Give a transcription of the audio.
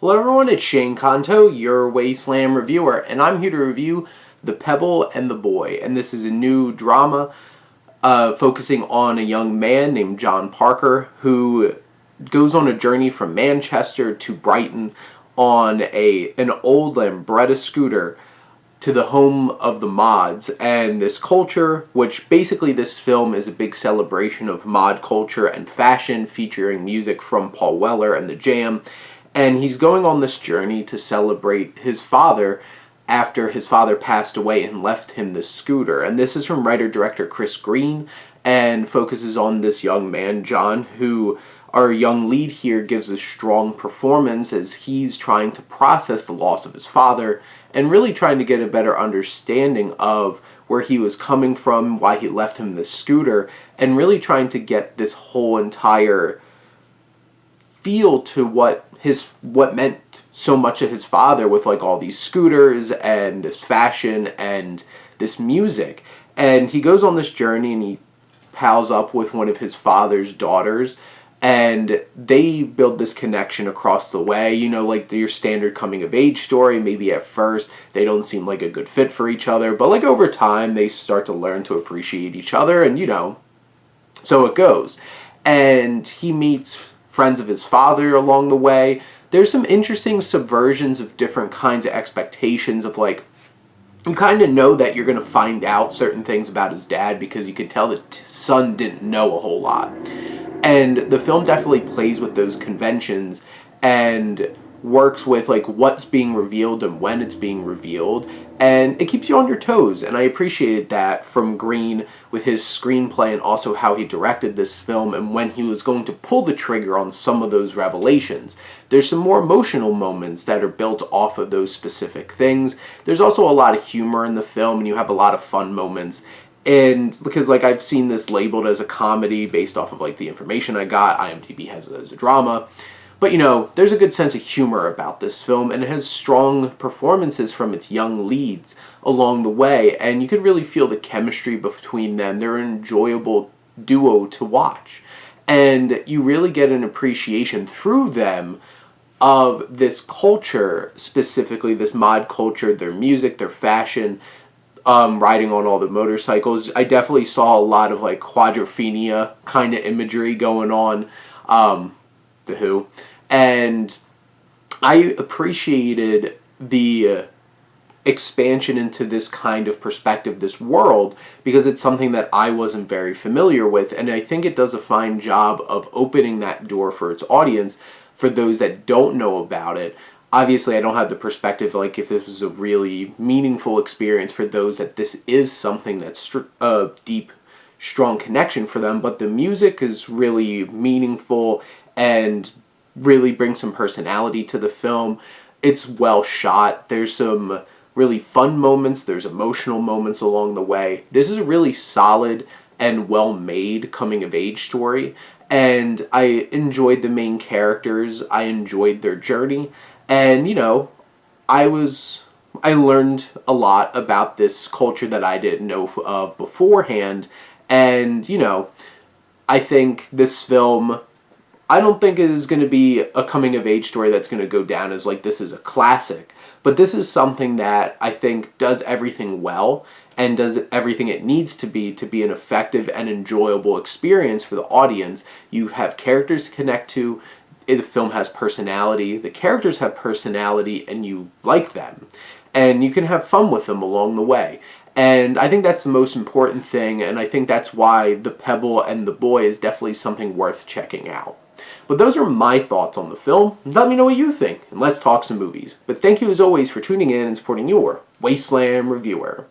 Hello everyone, it's Shane Kanto, your Wasteland reviewer, and I'm here to review The Pebble and the Boy. And this is a new drama focusing on a young man named John Parker who goes on a journey from Manchester to Brighton on an old Lambretta scooter to the home of the mods and this culture, which basically this film is a big celebration of mod culture and fashion, featuring music from Paul Weller and the Jam. And he's going on this journey to celebrate his father after his father passed away and left him this scooter. And this is from writer-director Chris Green and focuses on this young man, John, who our young lead here gives a strong performance as he's trying to process the loss of his father and really trying to get a better understanding of where he was coming from, why he left him this scooter, and really trying to get this whole entire feel to what meant so much to his father with like all these scooters and this fashion and this music. And he goes on this journey and he pals up with one of his father's daughters, and they build this connection across the way. You know, like your standard coming of age story. Maybe at first they don't seem like a good fit for each other, but like over time they start to learn to appreciate each other, and so it goes. And he meets friends of his father along the way. There's some interesting subversions of different kinds of expectations of like, you kind of know that you're going to find out certain things about his dad because you could tell that his son didn't know a whole lot. And the film definitely plays with those conventions and works with like what's being revealed and when it's being revealed, and it keeps you on your toes, and I appreciated that from Green with his screenplay and also how he directed this film and when he was going to pull the trigger on some of those revelations. There's some more emotional moments that are built off of those specific things. There's also a lot of humor in the film, and you have a lot of fun moments. And because like I've seen this labeled as a comedy based off of like the information I got, IMDb has it as a drama. But there's a good sense of humor about this film, and it has strong performances from its young leads along the way, and you can really feel the chemistry between them. They're an enjoyable duo to watch, and you really get an appreciation through them of this culture, specifically this mod culture, their music, their fashion, riding on all the motorcycles. I definitely saw a lot of like quadrophenia kind of imagery going on. The Who. And I appreciated the expansion into this kind of perspective, this world, because it's something that I wasn't very familiar with, and I think it does a fine job of opening that door for its audience, for those that don't know about it. Obviously, I don't have the perspective, like if this was a really meaningful experience for those that this is something that's a deep, strong connection for them, but the music is really meaningful and really brings some personality to the film. It's well shot. There's some really fun moments. There's emotional moments along the way. This is a really solid and well-made coming-of-age story, and I enjoyed the main characters. I enjoyed their journey, and I learned a lot about this culture that I didn't know of beforehand, and I think this film, I don't think it is going to be a coming-of-age story that's going to go down as like this is a classic. But this is something that I think does everything well and does everything it needs to be an effective and enjoyable experience for the audience. You have characters to connect to. The film has personality. The characters have personality, and you like them. And you can have fun with them along the way. And I think that's the most important thing, and I think that's why The Pebble and the Boy is definitely something worth checking out. But those are my thoughts on the film. Let me know what you think, and let's talk some movies. But thank you as always for tuning in and supporting your Wasteland reviewer.